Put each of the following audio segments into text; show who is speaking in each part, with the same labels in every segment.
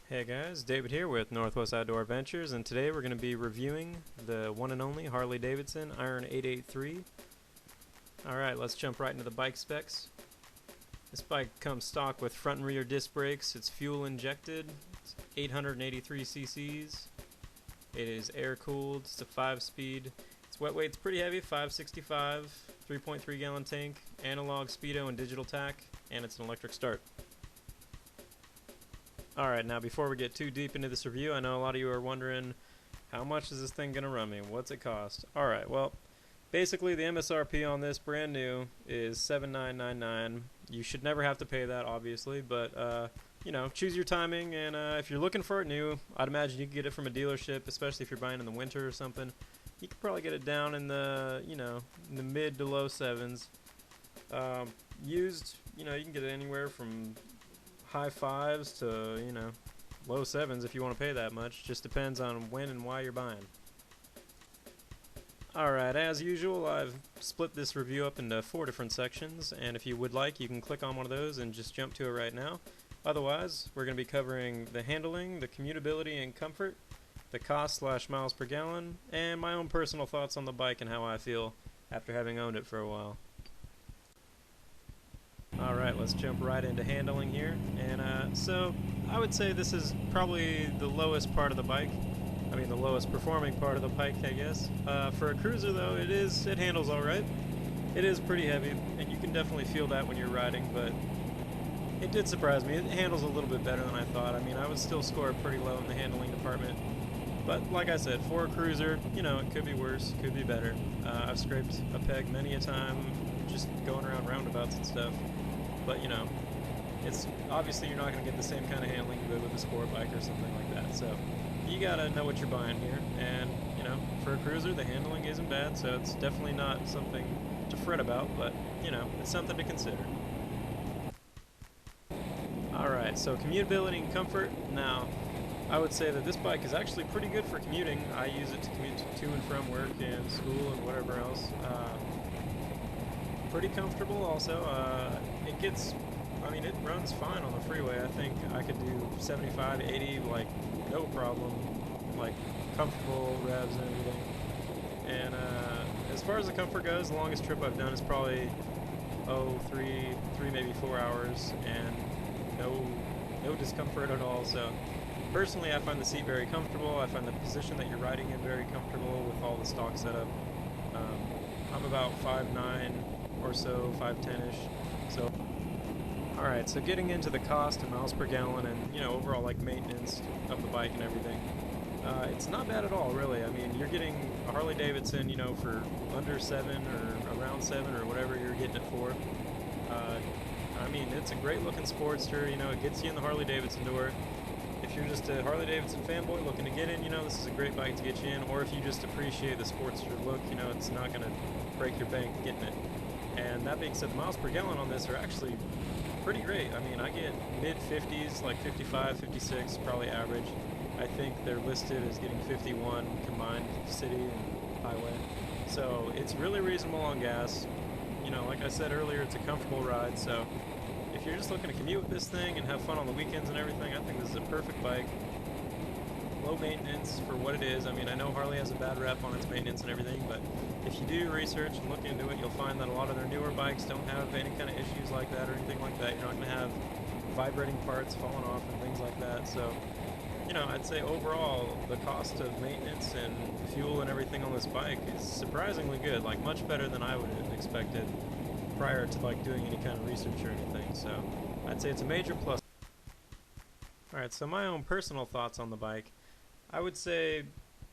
Speaker 1: Hey guys, David here with Northwest Outdoor Adventures, and today we're going to be reviewing the one and only Harley Davidson Iron 883. Alright, let's jump right into the bike specs. This bike comes stock with front and rear disc brakes. It's fuel injected. It's 883 cc's. It is air cooled. It's a 5-speed. Its wet weight's pretty heavy, 565, 3.3 gallon tank, analog speedo and digital tack, and it's an electric start. Alright, now before we get too deep into this review, I know a lot of you are wondering, how much is this thing going to run me? What's it cost? Alright, well, basically the MSRP on this brand new is $7,999. You should never have to pay that, obviously, but, you know, choose your timing, and if you're looking for it new, I'd imagine you could get it from a dealership, especially if you're buying in the winter or something. You could probably get it down in the, you know, in the mid to low sevens. Used, you know, you can get it anywhere from high fives to, you know, low sevens if you want to pay that much. Just depends on when and why you're buying. Alright, as usual, I've split this review up into 4 different sections, and if you would like, you can click on one of those and just jump to it right now. Otherwise, we're going to be covering the handling, the commutability and comfort, the cost / miles per gallon, and my own personal thoughts on the bike and how I feel after having owned it for a while. Alright, let's jump right into handling here. And so I would say this is probably the lowest part of the bike. I mean the lowest performing part of the bike, I guess. For a cruiser though, it handles alright. It is pretty heavy, and you can definitely feel that when you're riding, but it did surprise me. It handles a little bit better than I thought. I mean, I would still score it pretty low in the handling department. But like I said, for a cruiser, you know, it could be worse, could be better. I've scraped a peg many a time just going around roundabouts and stuff. But, you know, it's obviously you're not going to get the same kind of handling you would with a sport bike or something like that. So you got to know what you're buying here. And, you know, for a cruiser, the handling isn't bad. So it's definitely not something to fret about. But, you know, it's something to consider. Alright, so commutability and comfort. Now, I would say that this bike is actually pretty good for commuting. I use it to commute to and from work and school and whatever else. Pretty comfortable also. It gets, I mean, it runs fine on the freeway. I think I could do 75, 80, like, no problem, like, comfortable revs and everything. And as far as the comfort goes, the longest trip I've done is probably, three, maybe 4 hours, and no discomfort at all. So personally, I find the seat very comfortable. I find the position that you're riding in very comfortable with all the stock setup. I'm about 5'9", or so, 5'10"-ish. So, alright, so getting into the cost and miles per gallon and, you know, overall, like, maintenance of the bike and everything, it's not bad at all, really. I mean, you're getting a Harley Davidson, you know, for under 7 or around 7 or whatever you're getting it for. I mean, it's a great looking Sportster, you know, it gets you in the Harley Davidson door. If you're just a Harley Davidson fanboy looking to get in, you know, this is a great bike to get you in. Or if you just appreciate the Sportster look, you know, it's not going to break your bank getting it. And that being said, the miles per gallon on this are actually pretty great. I mean, I get mid-50s, like 55, 56, probably average. I think they're listed as getting 51 combined city and highway. So it's really reasonable on gas. You know, like I said earlier, it's a comfortable ride. So if you're just looking to commute with this thing and have fun on the weekends and everything, I think this is a perfect bike. Low maintenance for what it is. I mean, I know Harley has a bad rep on its maintenance and everything, but if you do research and look into it, you'll find that a lot of their newer bikes don't have any kind of issues like that or anything like that. You're not going to have vibrating parts falling off and things like that. So, you know, I'd say overall, the cost of maintenance and fuel and everything on this bike is surprisingly good, like much better than I would have expected prior to like doing any kind of research or anything. So I'd say it's a major plus. Alright, so my own personal thoughts on the bike. I would say,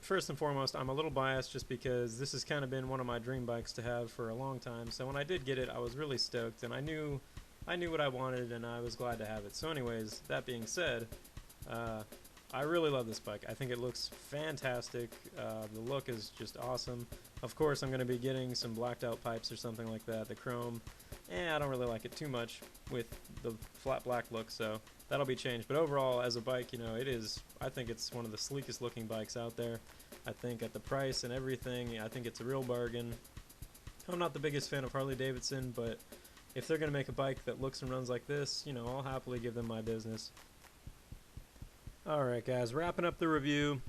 Speaker 1: first and foremost, I'm a little biased just because this has kind of been one of my dream bikes to have for a long time. So when I did get it, I was really stoked, and I knew what I wanted, and I was glad to have it. So anyways, that being said, I really love this bike. I think it looks fantastic. The look is just awesome. Of course, I'm going to be getting some blacked out pipes or something like that. The chrome, I don't really like it too much with the flat black look, so that'll be changed. But overall, as a bike, you know, I think it's one of the sleekest looking bikes out there. I think at the price and everything, I think it's a real bargain. I'm not the biggest fan of Harley Davidson, but if they're going to make a bike that looks and runs like this, you know, I'll happily give them my business. Alright guys, wrapping up the review,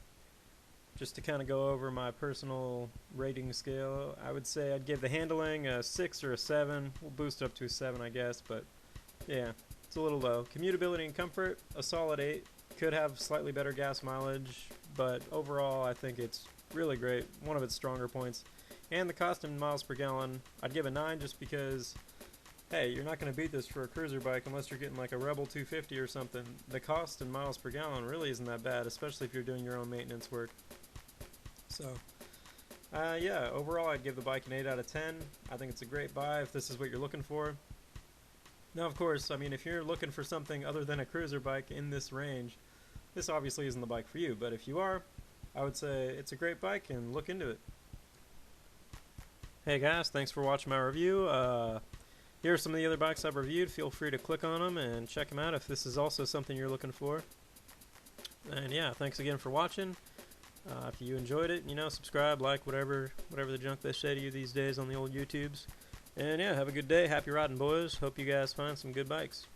Speaker 1: just to kind of go over my personal rating scale, I would say I'd give the handling a 6 or a 7. We'll boost up to a 7 I guess, but yeah, it's a little low. Commutability and comfort, a solid 8. Could have slightly better gas mileage, but overall I think it's really great, one of its stronger points. And the cost in miles per gallon, I'd give a 9 just because, hey, you're not going to beat this for a cruiser bike unless you're getting like a Rebel 250 or something. The cost in miles per gallon really isn't that bad, especially if you're doing your own maintenance work. So, yeah, overall I'd give the bike an 8 out of 10. I think it's a great buy if this is what you're looking for. Now, of course, I mean, if you're looking for something other than a cruiser bike in this range, this obviously isn't the bike for you, but if you are, I would say it's a great bike and look into it. Hey guys, thanks for watching my review. Here are some of the other bikes I've reviewed. Feel free to click on them and check them out if this is also something you're looking for. And yeah, thanks again for watching. If you enjoyed it, you know, subscribe, like, whatever the junk they say to you these days on the old YouTubes. And yeah, have a good day. Happy riding, boys. Hope you guys find some good bikes.